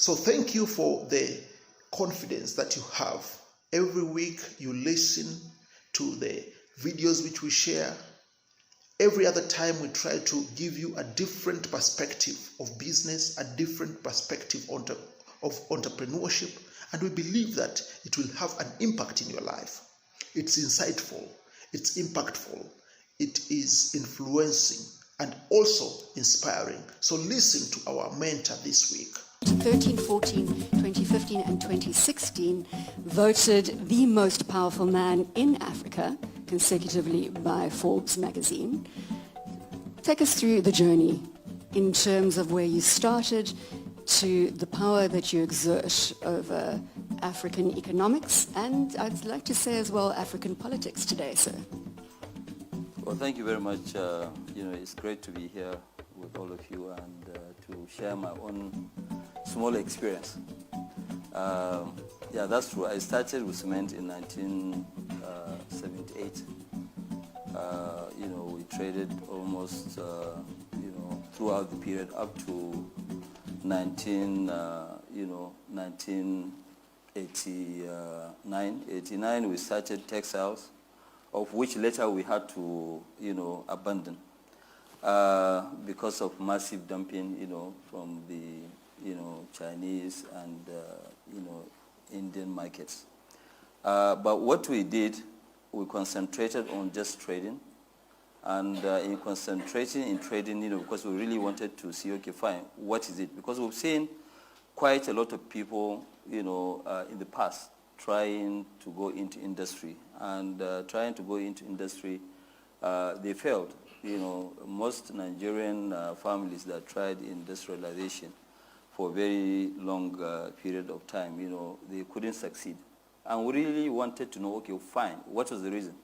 So thank you for the confidence that you have. Every week you listen to the videos which we share. Every other time we try to give you a different perspective of business, a different perspective of entrepreneurship, and we believe that it will have an impact in your life. It's insightful, it's impactful, it is influencing and also inspiring. So listen to our mentor this week. 13, 14, 2015 and 2016 voted the most powerful man in Africa consecutively by Forbes magazine. Take us through the journey in terms of where you started to the power that you exert over African economics and I'd like to say as well African politics today, sir. Well, thank you very much. It's great to be here with all of you and to share my own small experience. Yeah, that's true. I started with cement in 1978. We traded almost, throughout the period up to 1989. 89 we started textiles, of which later we had to, abandon because of massive dumping, from the, Chinese and, Indian markets. But what we did, we concentrated on just trading. And in concentrating in trading, because we really wanted to see, okay, fine, what is it? Because we've seen quite a lot of people, in the past trying to go into industry. And trying to go into industry, they failed. Most Nigerian families that tried industrialization for a very long period of time, they couldn't succeed. And we really wanted to know, okay, fine, what was the reason?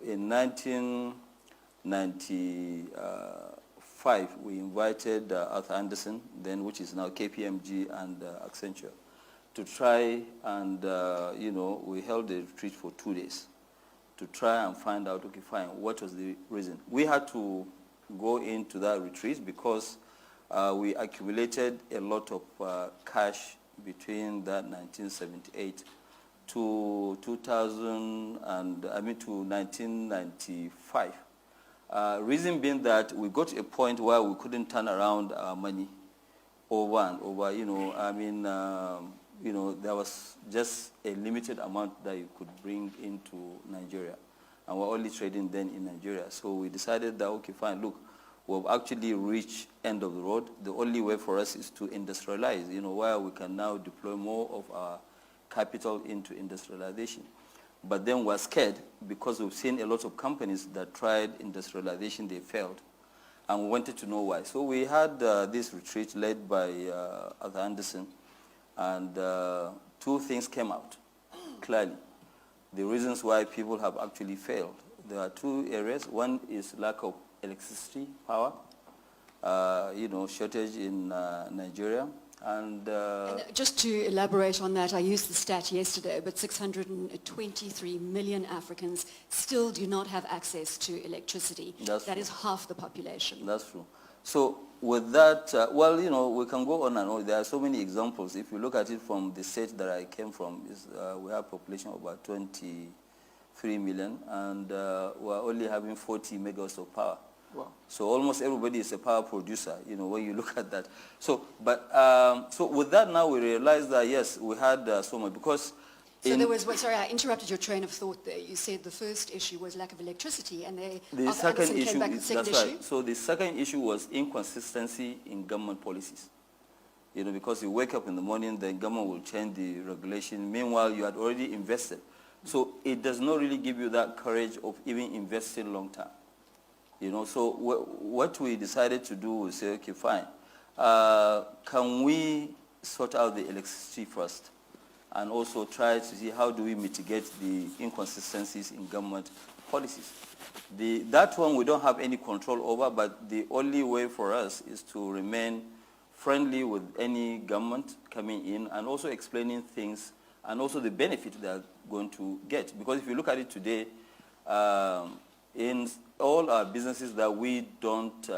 In 1995, we invited Arthur Andersen, then which is now KPMG and Accenture, to try and, we held a retreat for 2 days to try and find out, okay, fine, what was the reason? We had to go into that retreat because we accumulated a lot of cash between that 1978 to 2000 and to 1995. Reason being that we got to a point where we couldn't turn around our money over and over. There was just a limited amount that you could bring into Nigeria, and we're only trading then in Nigeria. So we decided that, okay, fine, look, we've actually reached end of the road. The only way for us is to industrialize, where we can now deploy more of our capital into industrialization. But then we're scared because we've seen a lot of companies that tried industrialization, they failed. And we wanted to know why. So we had this retreat led by Arthur Andersen, and two things came out clearly. The reasons why people have actually failed. There are two areas. One is lack of electricity power, shortage in Nigeria. And just to elaborate on that, I used the stat yesterday, but 623 million Africans still do not have access to electricity. That is half the population. That's true. So with that, we can go on and on. There are so many examples. If you look at it from the state that I came from, we have a population of about 23 million, and we're only having 40 megawatts of power. Wow. So almost everybody is a power producer, when you look at that. So with that now we realize that, yes, we had so much, because... sorry, I interrupted your train of thought there. You said the first issue was lack of electricity, and the second issue, right. So the second issue was inconsistency in government policies. Because you wake up in the morning, the government will change the regulation. Meanwhile, you had already invested. So it does not really give you that courage of even investing long term. So what we decided to do was say, okay, fine. Can we sort out the electricity first, and also try to see how do we mitigate the inconsistencies in government policies? That one we don't have any control over, but the only way for us is to remain friendly with any government coming in, and also explaining things and also the benefit they are going to get. Because if you look at it today, in all our businesses that we don't,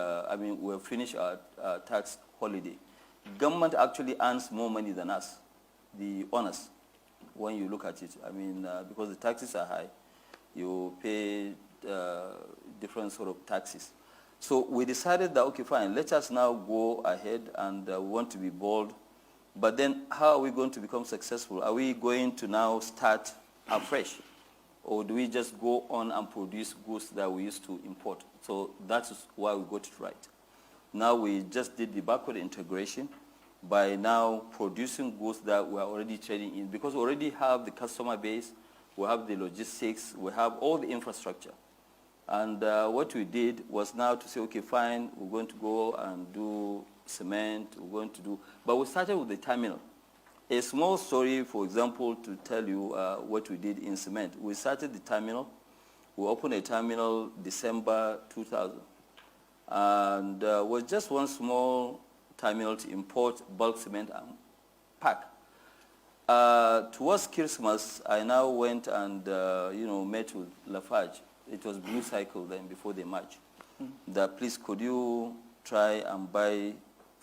we've finished our tax holiday. government actually earns more money than us, the owners, when you look at it. I mean, because the taxes are high, you pay different sort of taxes. So we decided that, okay, fine, let us now go ahead and we want to be bold. But then how are we going to become successful? Are we going to now start afresh? Or do we just go on and produce goods that we used to import? So that's why we got it right. Now we just did the backward integration by now producing goods that we're already trading in, because we already have the customer base, we have the logistics, we have all the infrastructure. And what we did was now to say, okay, fine, we're going to go and do cement, we're going to do, but we started with the terminal. A small story, for example, to tell you what we did in cement. We started the terminal. We opened a terminal December 2000. And was just one small terminal to import bulk cement and pack. Towards Christmas, I now went and met with Lafarge. It was Blue Cycle then, before they merged. That, please, could you try and buy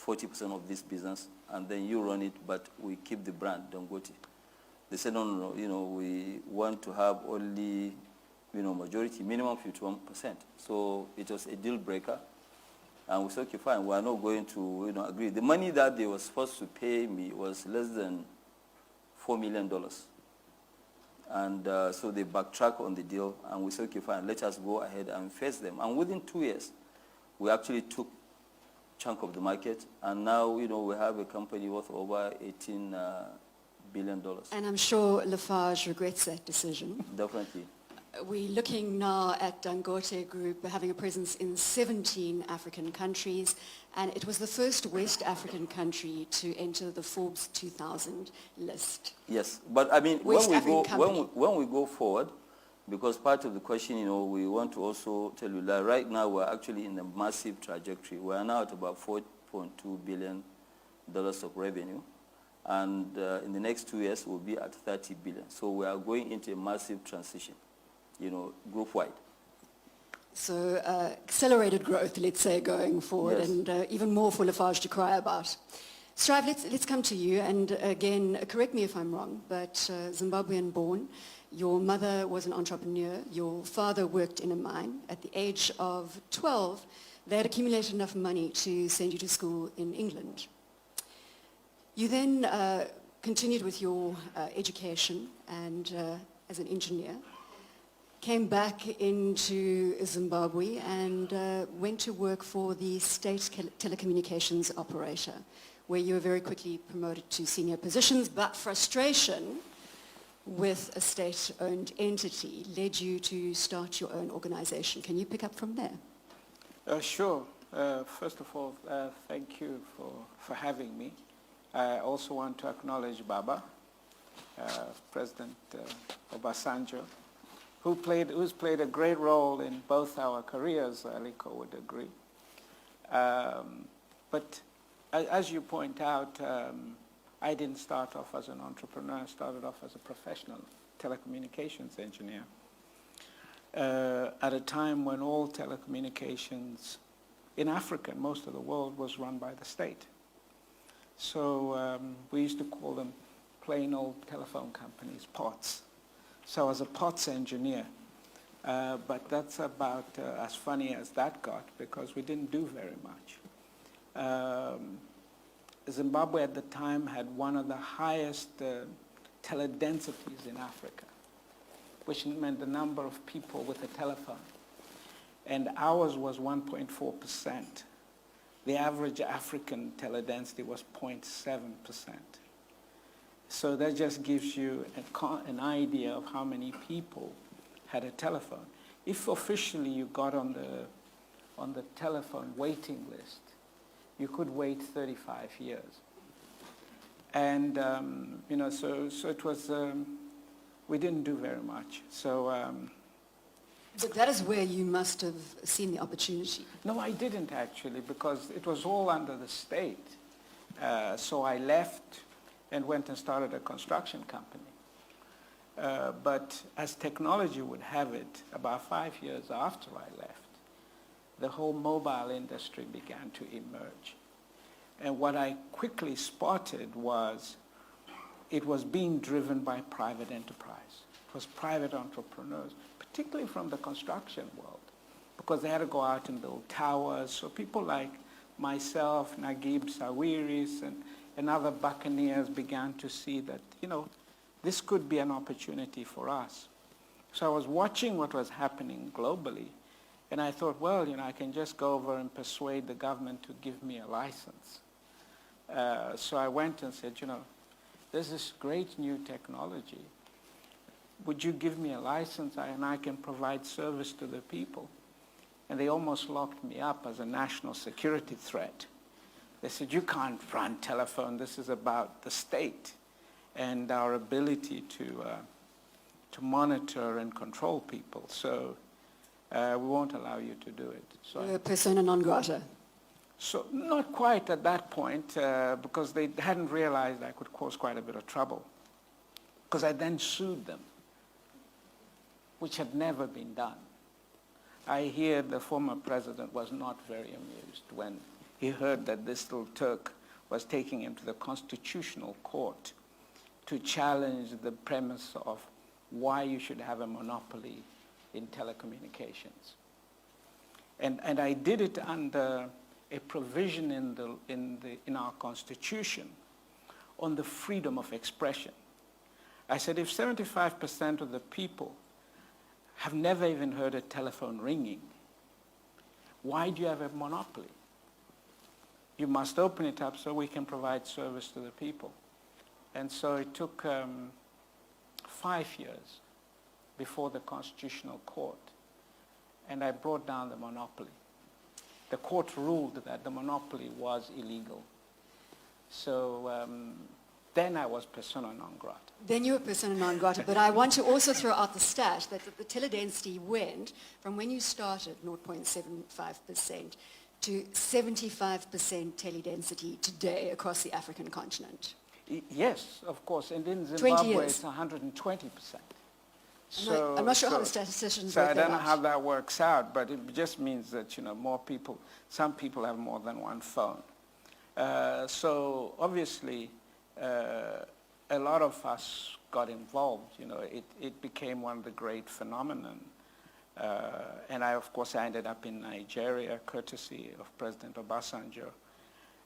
40% of this business, and then you run it, but we keep the brand Dangote. They said, no, we want to have only, majority, minimum 51%. So it was a deal breaker. And we said, okay, fine, we are not going to, agree. The money that they were supposed to pay me was less than $4 million. And so they backtracked on the deal, and we said, okay, fine, let us go ahead and face them. And within 2 years, we actually took chunk of the market, and now, we have a company worth over $18 billion. And I'm sure Lafarge regrets that decision. Definitely. We're looking now at Dangote Group having a presence in 17 African countries, and it was the first West African country to enter the Forbes 2000 list. Yes, but I mean, West when we go forward, because part of the question, we want to also tell you that right now we're actually in a massive trajectory. We are now at about $4.2 billion of revenue, and in the next 2 years we'll be at $30 billion. So we are going into a massive transition, group-wide. So accelerated growth, let's say, going forward, Yes. and even more for Lafarge to cry about. Strive, let's come to you, and again, correct me if I'm wrong, but Zimbabwean born, your mother was an entrepreneur, your father worked in a mine. At the age of 12, they had accumulated enough money to send you to school in England. You then continued with your education and as an engineer, came back into Zimbabwe and went to work for the state telecommunications operator, where you were very quickly promoted to senior positions, but frustration with a state-owned entity led you to start your own organization. Can you pick up from there? Sure. First of all, thank you for having me. I also want to acknowledge Baba, President Obasanjo, who's played a great role in both our careers, Aliko would agree. But as you point out, I didn't start off as an entrepreneur. I started off as a professional telecommunications engineer at a time when all telecommunications in Africa and most of the world was run by the state. So we used to call them plain old telephone companies, POTS. So I was a POTS engineer. But that's about as funny as that got, because we didn't do very much. Zimbabwe at the time had one of the highest teledensities in Africa, which meant the number of people with a telephone. And ours was 1.4%. The average African teledensity was 0.7%. So that just gives you an idea of how many people had a telephone. If officially you got on the telephone waiting list, you could wait 35 years. And, so it was, we didn't do very much. So. But that is where you must have seen the opportunity. No, I didn't actually, because it was all under the state. So I left and went and started a construction company. But as technology would have it, about 5 years after I left, the whole mobile industry began to emerge. And what I quickly spotted was it was being driven by private enterprise. It was private entrepreneurs, particularly from the construction world, because they had to go out and build towers. So people like myself, Naguib Sawiris, and other buccaneers began to see that, this could be an opportunity for us. So I was watching what was happening globally, and I thought, well, I can just go over and persuade the government to give me a license. So I went and said, there's this great new technology. Would you give me a license and I can provide service to the people? And they almost locked me up as a national security threat. They said, you can't run telephone. This is about the state and our ability to monitor and control people. So we won't allow you to do it. So Persona non grata. So not quite at that point, because they hadn't realized I could cause quite a bit of trouble. Because I then sued them, which had never been done. I hear the former president was not very amused when he heard that this little Turk was taking him to the Constitutional Court to challenge the premise of why you should have a monopoly in telecommunications. And I did it under a provision in our Constitution on the freedom of expression. I said, if 75% of the people have never even heard a telephone ringing, why do you have a monopoly? You must open it up so we can provide service to the people. And so it took 5 years before the Constitutional Court, and I brought down the monopoly. The court ruled that the monopoly was illegal. So then I was persona non grata. Then you were persona non grata, but I want to also throw out the stat that the teledensity went from when you started 0.75% to 75% teledensity today across the African continent. Yes, of course, and in 20 Zimbabwe years. it's 120%. I'm not sure how the statisticians So work I that don't know out. how that works out, but it just means that more people, some people have more than one phone. So obviously, a lot of us got involved. It became one of the great phenomenon. And of course, I ended up in Nigeria, courtesy of President Obasanjo.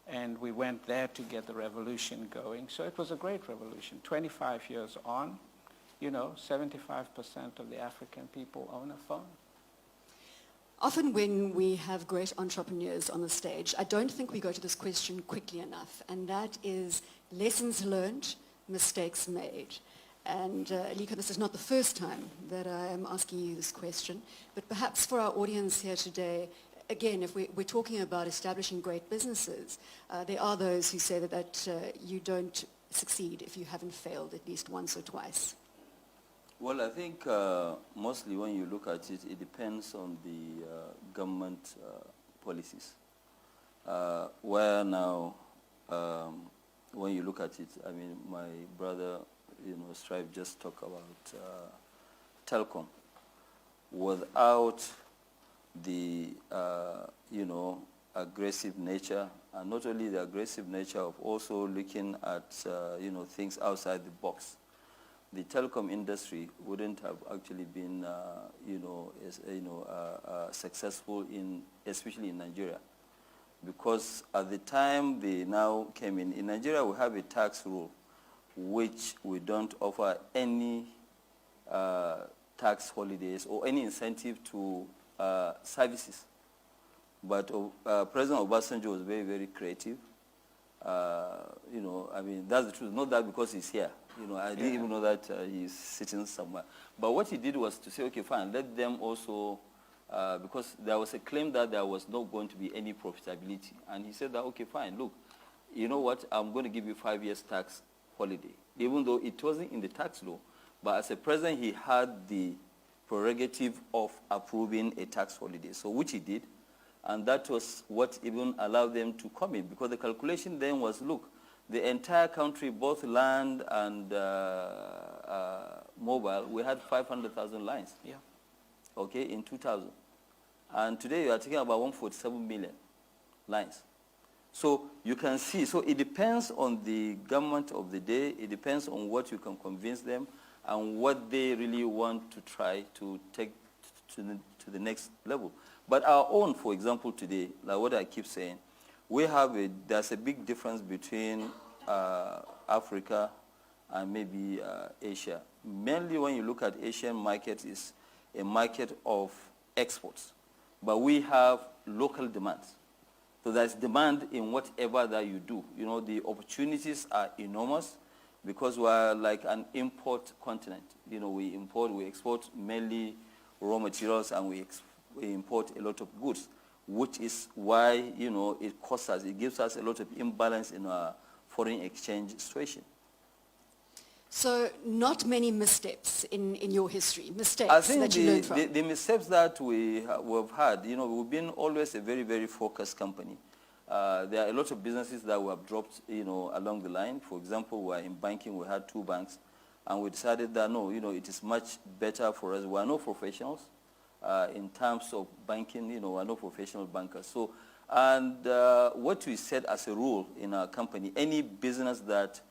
And we went there to get the revolution going. So it was a great revolution. 25 years on, 75% of the African people own a phone. Often when we have great entrepreneurs on the stage, I don't think we go to this question quickly enough, and that is lessons learned, mistakes made. And Aliko, this is not the first time that I am asking you this question, but perhaps for our audience here today, again, if we're talking about establishing great businesses, there are those who say that you don't succeed if you haven't failed at least once or twice. Well, I think mostly when you look at it, it depends on the government policies. Where now, when you look at it, I mean, my brother, Strive just talked about telecom. Without the, aggressive nature, and not only the aggressive nature of also looking at, things outside the box, the telecom industry wouldn't have actually been, successful especially in Nigeria, because at the time they now came in Nigeria we have a tax rule which we don't offer any tax holidays or any incentive to services. But President Obasanjo was very, very creative. I mean, that's the truth. Not that because he's here. I didn't even know that he's sitting somewhere. But what he did was to say, okay, fine, let them also, because there was a claim that there was not going to be any profitability. And he said that, okay, fine, look, you know what, I'm going to give you 5 years tax holiday, even though it wasn't in the tax law. But as a president, he had the prerogative of approving a tax holiday, so which he did. And that was what even allowed them to come in, because the calculation then was, look, the entire country, both land and mobile, we had 500,000 lines. Yeah. Okay, in 2000. And today you are talking about 147 million lines. So you can see, so it depends on the government of the day, it depends on what you can convince them and what they really want to try to take to the next level. But our own, for example, today, like what I keep saying, there's a big difference between Africa and maybe Asia. Mainly when you look at Asian market, is a market of exports. But we have local demands. So there's demand in whatever that you do. You know, the opportunities are enormous because we're like an import continent. You know, we export mainly raw materials and we import a lot of goods, which is why, you know, it gives us a lot of imbalance in our foreign exchange situation. So not many missteps in your history, mistakes I think that you learned from. the missteps that we've had, you know, we've been always a very, very focused company. There are a lot of businesses that we have dropped, you know, along the line. For example, we're in banking, we had 2 banks, and we decided that, no, you know, it is much better for us. We are no professionals in terms of banking, you know, we are no professional bankers. So, and what we said as a rule in our company, any business that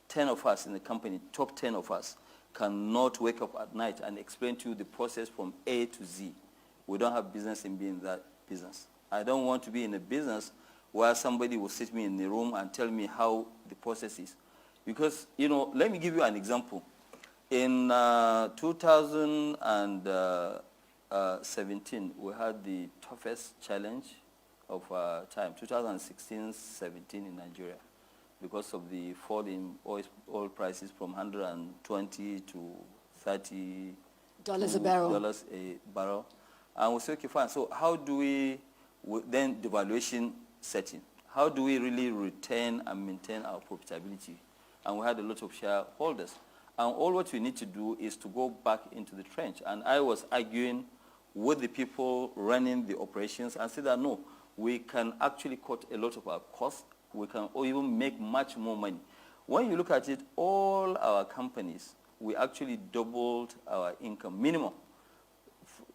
10 of us in the company, top 10 of us, cannot wake up at night and explain to you the process from A to Z. We don't have business in being that business. I don't want to be in a business where somebody will sit me in the room and tell me how the process is. Because, you know, let me give you an example. In 2017, we had the toughest challenge of our time, 2016-17 in Nigeria, because of the fall in oil prices from $120 to $30 a barrel. a barrel. And we said, okay, fine. So how do we, then devaluation setting, how do we really retain and maintain our profitability? And we had a lot of shareholders. And all what we need to do is to go back into the trench. And I was arguing with the people running the operations and said that, no, we can actually cut a lot of our costs. We can even make much more money. When you look at it, all our companies, we actually doubled our income, minimum,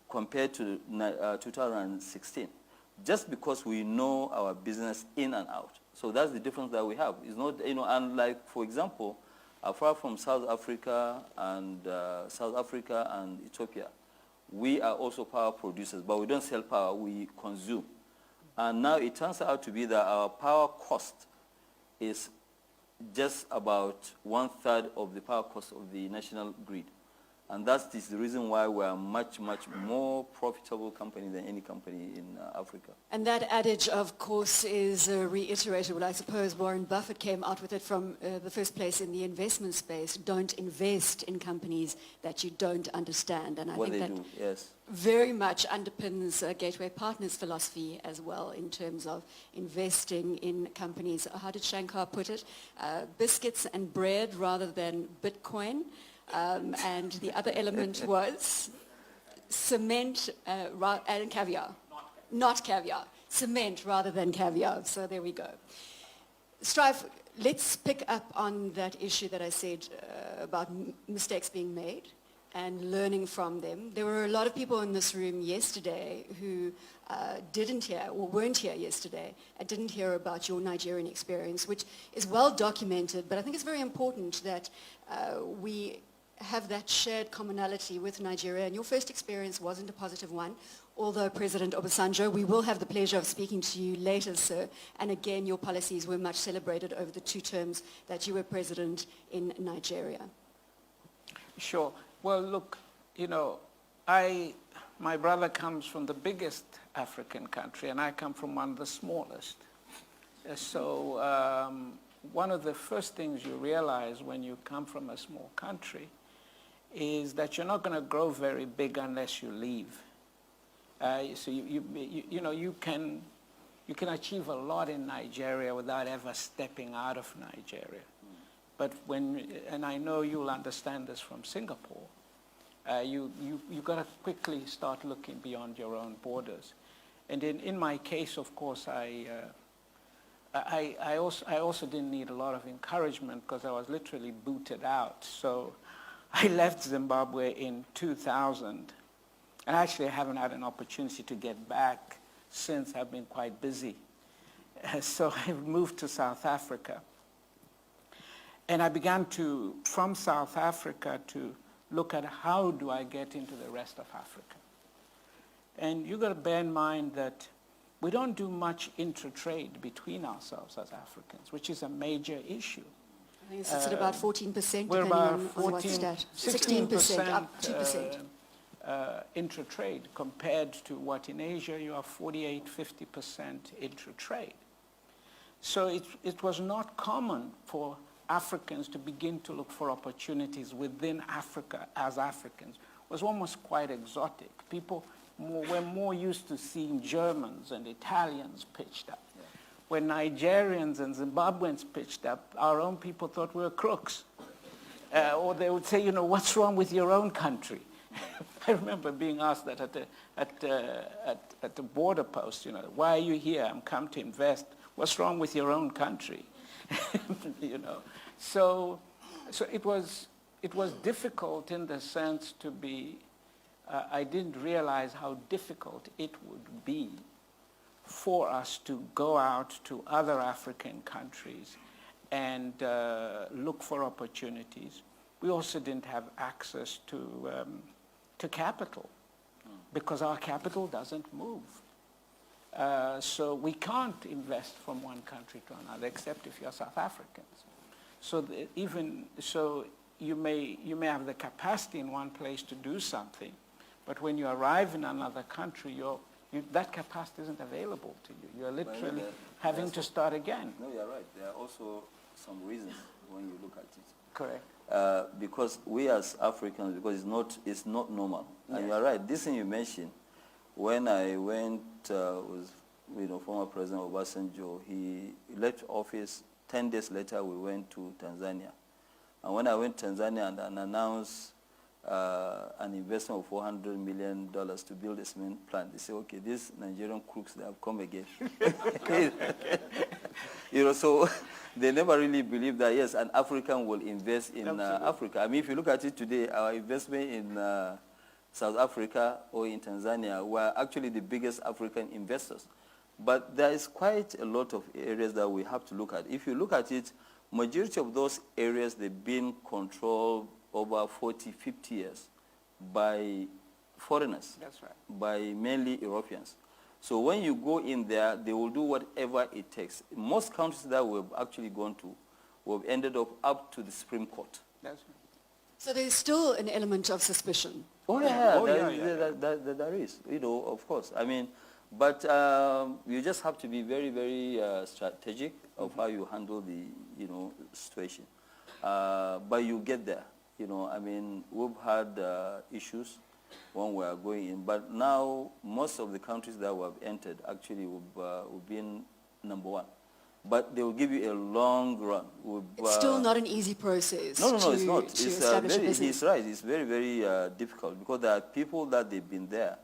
compared to 2016, just because we know our business in and out. So that's the difference that we have. It's not, you know, and like, for example, apart from South Africa and Ethiopia, we are also power producers, but we don't sell power, we consume. And now it turns out to be that our power cost is just about 1/3 of the power cost of the national grid. And that is the reason why we are much, much more profitable company than any company in Africa. And that adage, of course, is reiterated. Well, I suppose Warren Buffett came out with it from the first place in the investment space. Don't invest in companies that you don't understand. And I think that yes, very much underpins Gateway Partners' philosophy as well in terms of investing in companies. How did Shankar put it? Biscuits and bread rather than Bitcoin. And the other element was cement and caviar. Not caviar. Cement rather than caviar. So there we go. Strive, let's pick up on that issue that I said about mistakes being made and learning from them. There were a lot of people in this room yesterday who didn't hear or weren't here yesterday and didn't hear about your Nigerian experience, which is well documented, but I think it's very important that we have that shared commonality with Nigeria. And your first experience wasn't a positive one, although President Obasanjo, we will have the pleasure of speaking to you later, sir. And again, your policies were much celebrated over the 2 terms that you were president in Nigeria. Sure. Well, look, you know, my brother comes from the biggest African country, and I come from one of the smallest. So one of the first things you realize when you come from a small country is that you're not going to grow very big unless you leave. So you know, you can achieve a lot in Nigeria without ever stepping out of Nigeria. But and I know you'll understand this from Singapore, you got to quickly start looking beyond your own borders. And in my case, of course, I also didn't need a lot of encouragement because I was literally booted out. So I left Zimbabwe in 2000, and actually I haven't had an opportunity to get back since. I've been quite busy. So I moved to South Africa. And I began to, from South Africa, to look at how do I get into the rest of Africa. And you've got to bear in mind that we don't do much intra-trade between ourselves as Africans, which is a major issue. I think it's at about 14%, We're depending about on what stat. 16%, up 2%. Intra-trade, compared to what in Asia you are 48, 50% intra-trade. So it was not common for Africans to begin to look for opportunities within Africa as Africans. It was almost quite exotic. People were more used to seeing Germans and Italians pitched up. Yeah. When Nigerians and Zimbabweans pitched up, our own people thought we were crooks. Or they would say, you know, what's wrong with your own country? I remember being asked that at the border post, you know, why are you here? I'm come to invest. What's wrong with your own country? You know, so it was difficult in the sense to be. I didn't realize how difficult it would be for us to go out to other African countries and look for opportunities. We also didn't have access to capital because our capital doesn't move. So we can't invest from one country to another, except if you're South Africans. So you may have the capacity in one place to do something, but when you arrive in another country, that capacity isn't available to you. You're literally having to start again. No, you're right. There are also some reasons when you look at it. Correct. Because we as Africans, because it's not normal. Yes. And you're right. This thing you mentioned, when I went with former President Obasanjo, he left office. 10 days later, we went to Tanzania. And when I went to Tanzania and announced an investment of $400 million to build a cement plant, they say, okay, these Nigerian crooks, they have come again. So they never really believe that, yes, an African will invest in Africa. I mean, if you look at it today, our investment in South Africa or in Tanzania were actually the biggest African investors. But there is quite a lot of areas that we have to look at. If you look at it, majority of those areas, they've been controlled over 40, 50 years by foreigners. That's right. By mainly Europeans. So when you go in there, they will do whatever it takes. Most countries that we've actually gone to, we've ended up to the Supreme Court. That's right. So there's still an element of suspicion. Oh yeah, there is, of course. I mean, but you just have to be very, very strategic of how you handle the, situation. But you get there. I mean, we've had issues when we are going in, but now most of the countries that we have entered actually we've been number one. But they will give you a long run. It's still not an easy process. No, it's not. He's right. It's very, very difficult because there are people that they've been there.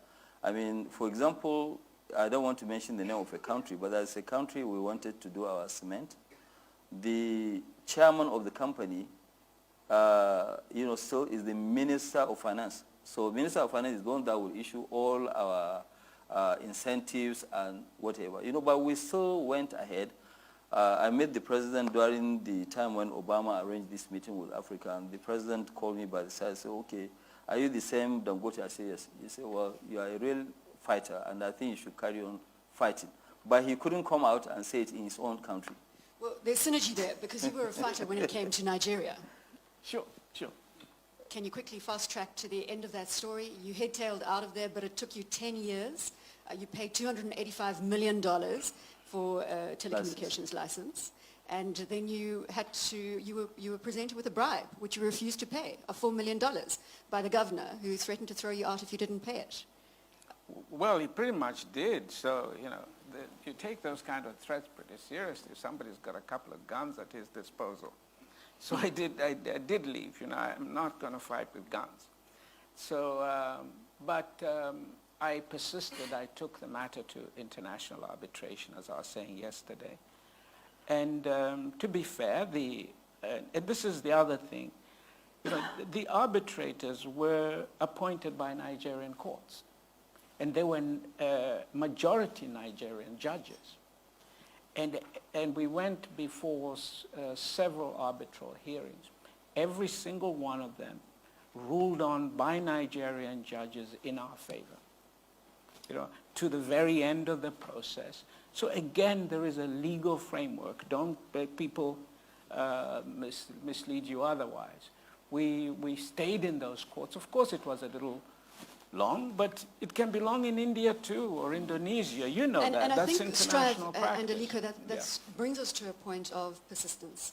I mean, for example, I don't want to mention the name of a country, but there's a country we wanted to do our cement. The chairman of the company, still is the Minister of Finance. So Minister of Finance is the one that will issue all our incentives and whatever. But we still went ahead. I met the president during the time when Obama arranged this meeting with Africa, and the president called me by the side and said, okay, are you the same Dangote? I said, yes. He said, well, you are a real fighter, and I think you should carry on fighting. But he couldn't come out and say it in his own country. Well, there's synergy there, because you were a fighter when it came to Nigeria. Sure. Can you quickly fast track to the end of that story? You head-tailed out of there, but it took you 10 years. You paid $285 million for a telecommunications license. And then you were presented with a bribe, which you refused to pay, of $4 million by the governor, who threatened to throw you out if you didn't pay it. Well, he pretty much did. So, you take those kind of threats pretty seriously. Somebody's got a couple of guns at his disposal. So I did leave. I'm not going to fight with guns. So, I persisted. I took the matter to international arbitration, as I was saying yesterday. And to be fair, and this is the other thing, the arbitrators were appointed by Nigerian courts. And they were majority Nigerian judges. And we went before several arbitral hearings. Every single one of them ruled on by Nigerian judges in our favor, to the very end of the process. So again, there is a legal framework. Don't let people mislead you otherwise. We stayed in those courts. Of course, it was a little long, but it can be long in India too, or Indonesia. You know and that. And I That's think, international Strive practice. and Aliko, that brings us to a point of persistence.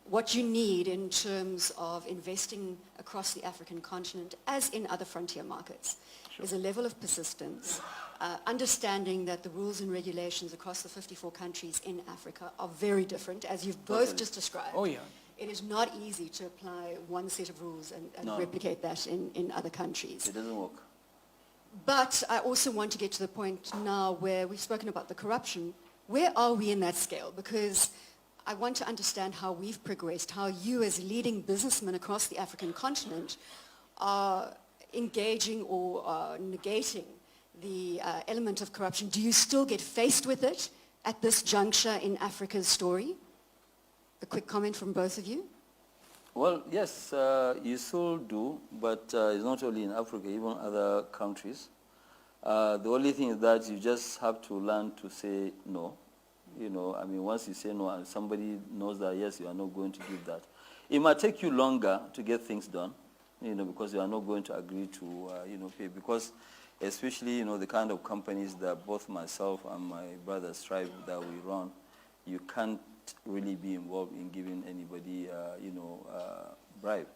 What you need in terms of investing across the African continent, as in other frontier markets, is a level of persistence, understanding that the rules and regulations across the 54 countries in Africa are very different, as you've both just described. Oh, yeah. It is not easy to apply one set of rules and replicate that in other countries. It doesn't work. But I also want to get to the point now where we've spoken about the corruption. Where are we in that scale? Because I want to understand how we've progressed, how you as leading businessmen across the African continent are engaging or negating the element of corruption. Do you still get faced with it at this juncture in Africa's story? A quick comment from both of you. Well, yes, you still do, but it's not only in Africa, even other countries. The only thing is that you just have to learn to say no. Once you say no and somebody knows that, yes, you are not going to give that. It might take you longer to get things done, because you are not going to agree to, pay. Because especially, the kind of companies that both myself and my brother Strive that we run, you can't really be involved in giving anybody, bribe.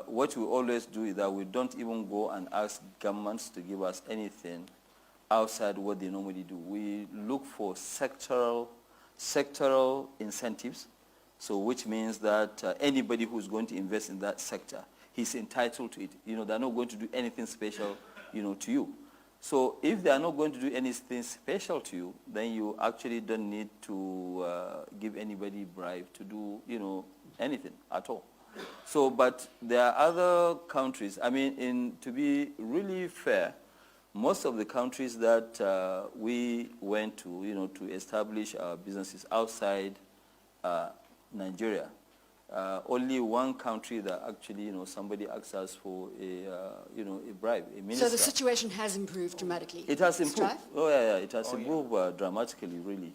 What we always do is that we don't even go and ask governments to give us anything outside what they normally do. We look for sectoral incentives, so which means that anybody who's going to invest in that sector, he's entitled to it. They're not going to do anything special, to you. So if they are not going to do anything special to you, then you actually don't need to give anybody bribe to do, anything at all. So, but there are other countries. To be really fair, most of the countries that we went to, to establish our businesses outside Nigeria, only one country that actually, somebody asked us for a bribe, a minister. So the situation has improved dramatically. It has improved. Strive? Oh, yeah, it has improved dramatically, really.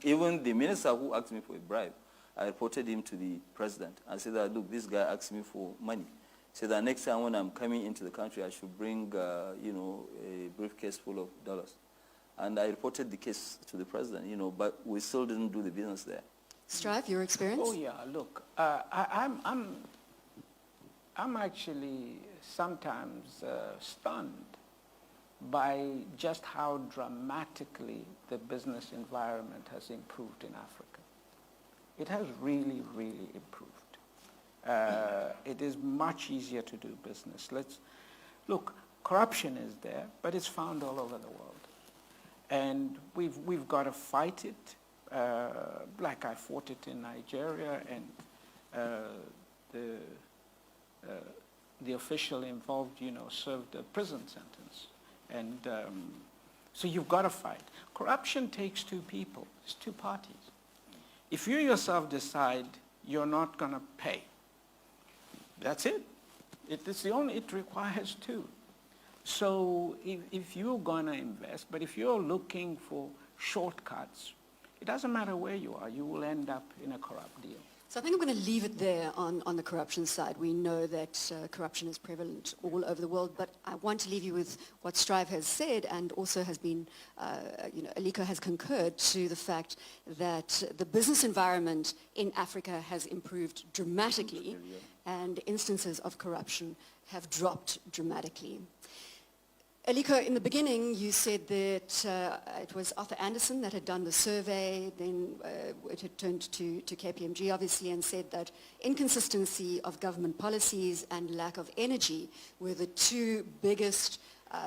Even the minister who asked me for a bribe, I reported him to the president. I said that, look, this guy asked me for money. He said that next time when I'm coming into the country, I should bring, a briefcase full of dollars. And I reported the case to the president, but we still didn't do the business there. Strive, your experience? Oh yeah, look, I'm actually sometimes stunned by just how dramatically the business environment has improved in Africa. It has really, really improved. It is much easier to do business. Look, corruption is there, but it's found all over the world. And we've got to fight it. Like I fought it in Nigeria, and the official involved, served a prison sentence. And so you've got to fight. Corruption takes two people. It's two parties. If you yourself decide you're not going to pay, that's it. It requires two. So if you're going to invest, but if you're looking for shortcuts, it doesn't matter where you are, you will end up in a corrupt deal. So I think I'm going to leave it there on the corruption side. We know that corruption is prevalent all over the world, but I want to leave you with what Strive has said, and also has been, Aliko has concurred to the fact that the business environment in Africa has improved dramatically, and instances of corruption have dropped dramatically. Aliko, in the beginning, you said that it was Arthur Anderson that had done the survey, then it had turned to KPMG, obviously, and said that inconsistency of government policies and lack of energy were the two biggest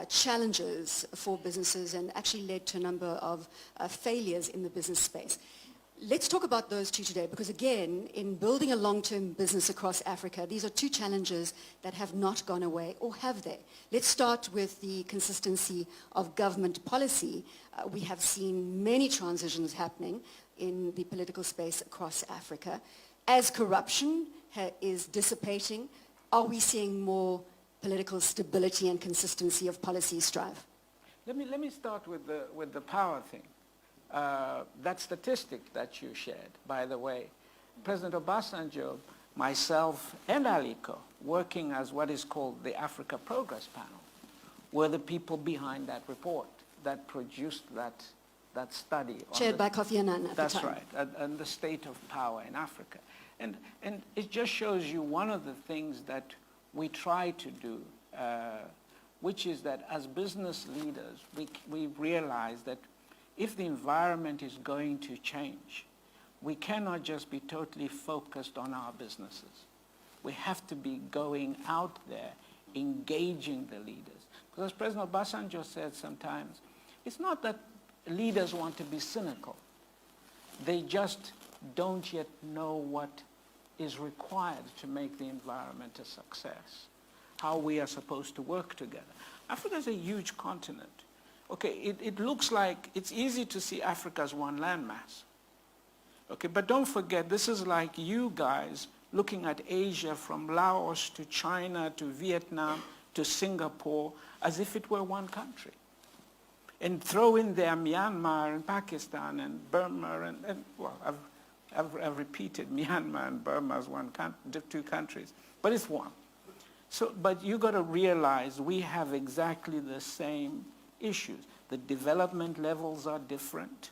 challenges for businesses, and actually led to a number of failures in the business space. Let's talk about those two today, because again, in building a long-term business across Africa, these are two challenges that have not gone away, or have they? Let's start with the consistency of government policy. We have seen many transitions happening in the political space across Africa. As corruption is dissipating, are we seeing more political stability and consistency of policy strive? Let me start with the power thing. That statistic that you shared, by the way, President Obasanjo, myself, and Aliko, working as what is called the Africa Progress Panel, were the people behind that report that produced that study. Chaired by Kofi Annan at the time. That's right, and the state of power in Africa. And it just shows you one of the things that we try to do, which is that as business leaders, we realize that if the environment is going to change, we cannot just be totally focused on our businesses. We have to be going out there, engaging the leaders. Because as President Obasanjo said sometimes, it's not that leaders want to be cynical. They just don't yet know what is required to make the environment a success, how we are supposed to work together. Africa is a huge continent. Okay, it looks like it's easy to see Africa as one landmass. Okay, but don't forget, this is like you guys looking at Asia from Laos to China to Vietnam to Singapore as if it were one country. And throw in there Myanmar and Pakistan and Burma and well, I've repeated Myanmar and Burma as two countries, but it's one. So, but you got to realize we have exactly the same issues. The development levels are different.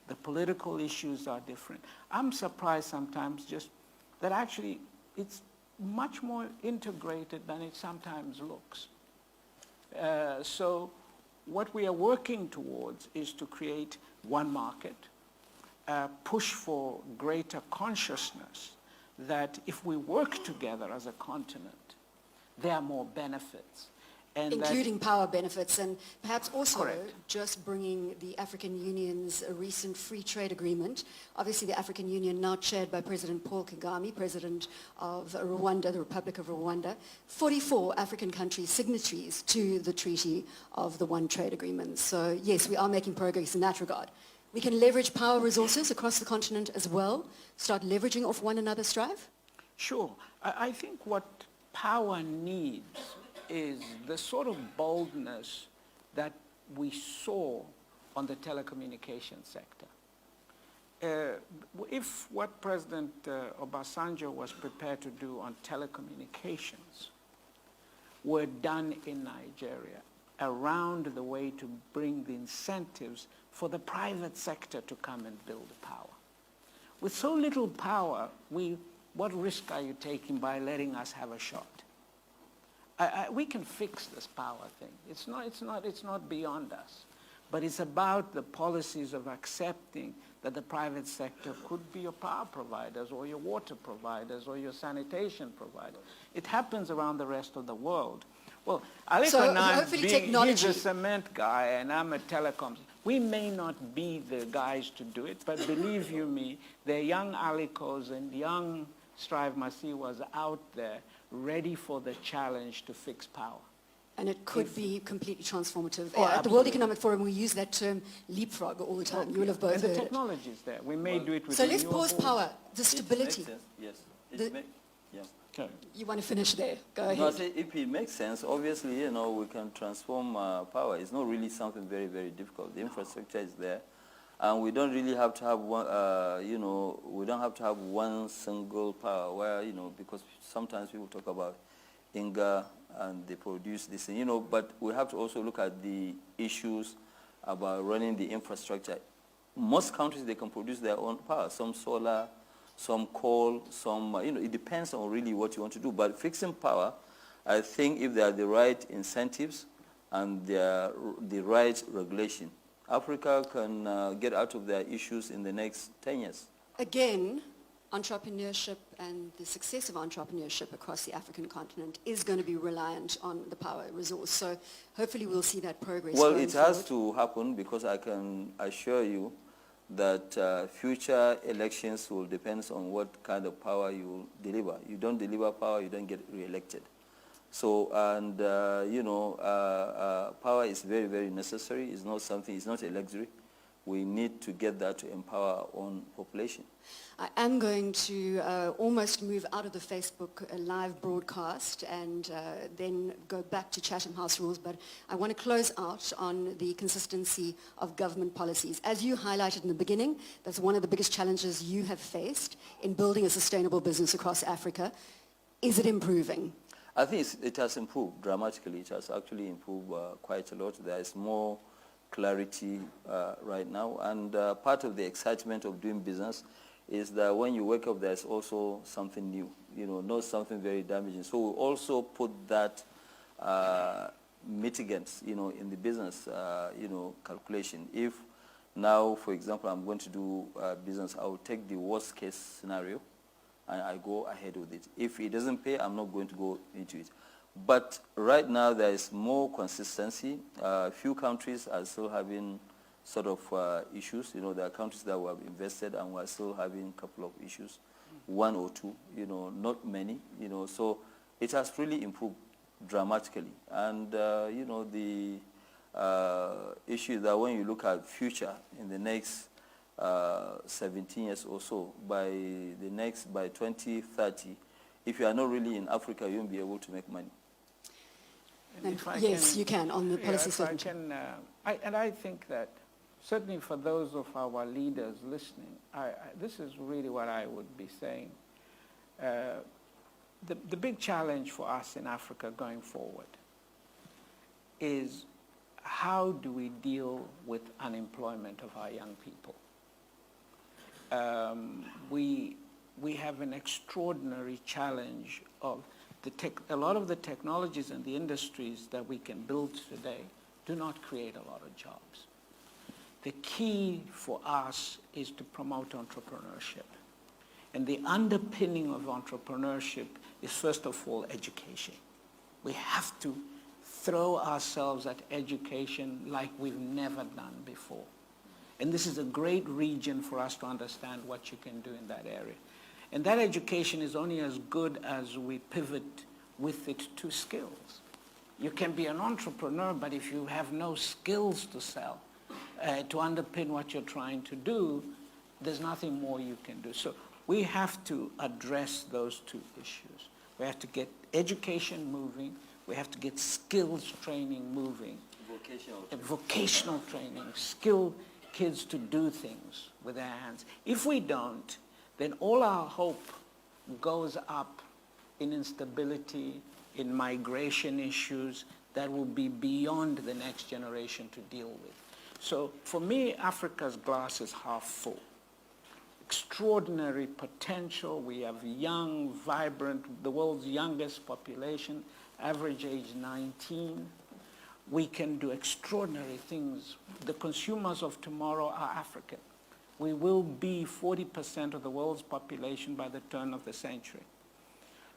The political issues are different. I'm surprised sometimes just that actually it's much more integrated than it sometimes looks. So what we are working towards is to create one market, push for greater consciousness that if we work together as a continent, there are more benefits. And including power benefits, and perhaps also Correct. just bringing the African Union's recent free trade agreement. Obviously the African Union now chaired by President Paul Kagame, President of Rwanda, the Republic of Rwanda. 44 African countries signatories to the treaty of the One Trade Agreement. So yes, we are making progress in that regard. We can leverage power resources across the continent as well, start leveraging off one another's strive? Sure. I think what power needs is the sort of boldness that we saw on the telecommunications sector. If what President Obasanjo was prepared to do on telecommunications were done in Nigeria, around the way to bring the incentives for the private sector to come and build power. With so little power, what risk are you taking by letting us have a shot? We can fix this power thing. It's not beyond us. But it's about the policies of accepting that the private sector could be your power providers or your water providers or your sanitation providers. It happens around the rest of the world. Well, Aliko and I, he's a cement guy and I'm a telecoms. We may not be the guys to do it, but believe you me, there are young Alikos and young Strive Masiyiwas out there ready for the challenge to fix power. And it could be completely transformative. Oh, At the World Economic Forum, we use that term leapfrog all the time. You will have both heard it. And the technology is there. We may do it with So let's pause power, the stability. Yes. Okay. You want to finish there? Go ahead. No, I say if it makes sense, obviously, we can transform power. It's not really something very, very difficult. The infrastructure is there. And we don't really have to have one, we don't have to have one single power where, because sometimes people talk about Inga and they produce this, but we have to also look at the issues about running the infrastructure. Most countries, they can produce their own power, some solar, some coal, some, it depends on really what you want to do. But fixing power, I think if there are the right incentives and there are the right regulation, Africa can get out of their issues in the next 10 years. Again, entrepreneurship and the success of entrepreneurship across the African continent is going to be reliant on the power resource. So hopefully we'll see that progress. Well, it has to happen because I can assure you that future elections will depend on what kind of power you deliver. You don't deliver power, you don't get re-elected. So, and power is very, very necessary. It's not something, it's not a luxury. We need to get that to empower our own population. I am going to almost move out of the Facebook live broadcast and then go back to Chatham House rules, but I want to close out on the consistency of government policies. As you highlighted in the beginning, that's one of the biggest challenges you have faced in building a sustainable business across Africa. Is it improving? I think it has improved dramatically. It has actually improved quite a lot. There is more clarity right now, and part of the excitement of doing business is that when you wake up, there's also something new, not something very damaging. So we also put that mitigants, in the business, calculation. If now, for example, I'm going to do business, I will take the worst case scenario and I go ahead with it. If it doesn't pay, I'm not going to go into it. But right now there is more consistency. Few countries are still having sort of issues. There are countries that we have invested and we're still having a couple of issues, one or two, not many, so it has really improved dramatically. And, the issue that when you look at future in the next 17 years or so, by 2030, if you are not really in Africa, you won't be able to make money. Yes, you can, on the policy statement. I think that certainly for those of our leaders listening, this is really what I would be saying. The big challenge for us in Africa going forward is how do we deal with unemployment of our young people? We have an extraordinary challenge of a lot of the technologies and the industries that we can build today do not create a lot of jobs. The key for us is to promote entrepreneurship. And the underpinning of entrepreneurship is, first of all, education. We have to throw ourselves at education like we've never done before. And this is a great region for us to understand what you can do in that area. And that education is only as good as we pivot with it to skills. You can be an entrepreneur, but if you have no skills to sell, to underpin what you're trying to do, there's nothing more you can do. So we have to address those two issues. We have to get education moving. We have to get skills training moving. Vocational training, skill kids to do things with their hands. If we don't, then all our hope goes up in instability, in migration issues that will be beyond the next generation to deal with. So for me, Africa's glass is half full. Extraordinary potential. We have young, vibrant, the world's youngest population, average age 19. We can do extraordinary things. The consumers of tomorrow are African. We will be 40% of the world's population by the turn of the century.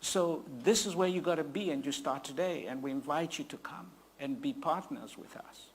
So this is where you got to be, and you start today, and we invite you to come and be partners with us.